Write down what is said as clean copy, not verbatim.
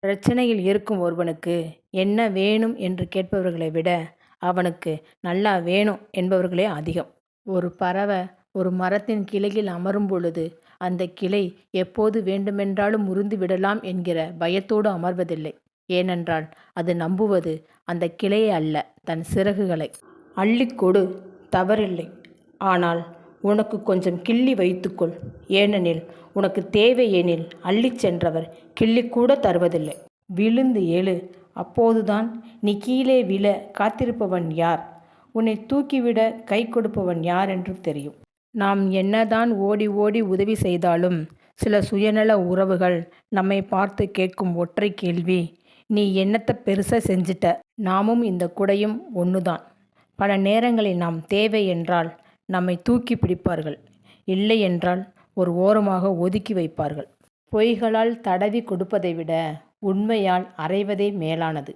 பிரச்சனையில் இருக்கும் ஒருவனுக்கு என்ன வேணும் என்று கேட்பவர்களை விட அவனுக்கு நல்லா வேணும் என்பவர்களே அதிகம். ஒரு பறவை ஒரு மரத்தின் கிளையில் அமரும் பொழுது அந்த கிளை எப்போது வேண்டுமென்றாலும் முறிந்து விடலாம் என்கிற பயத்தோடு அமர்வதில்லை. ஏனென்றால் அது நம்புவது அந்த கிளையை அல்ல, தன் சிறகுகளை. அள்ளிக்கொடு, தவறில்லை. ஆனால் உனக்கு கொஞ்சம் கிள்ளி வைத்துக்கொள். ஏனெனில் உனக்கு தேவை எனில் அள்ளிச் சென்றவர் கிள்ளிக்கூட தருவதில்லை. விழுந்து எழு, அப்போதுதான் நீ கீழே விழ காத்திருப்பவன் யார், உன்னை தூக்கிவிட கை கொடுப்பவன் யார் என்று தெரியும். நாம் என்னதான் ஓடி ஓடி உதவி செய்தாலும் சில சுயநல உறவுகள் நம்மை பார்த்து கேட்கும் ஒற்றை கேள்வி, நீ என்னத்த பெருசாக செஞ்சிட்ட. நாமும் இந்த குடையும் ஒன்றுதான். பல நேரங்களில் நாம் தேவை என்றால் நம்மை தூக்கி பிடிப்பார்கள், இல்லை என்றால் ஒரு ஓரமாக ஒதுக்கி வைப்பார்கள். பொய்களால் தடவி கொடுப்பதை விட உண்மையால் அறைவதே மேலானது.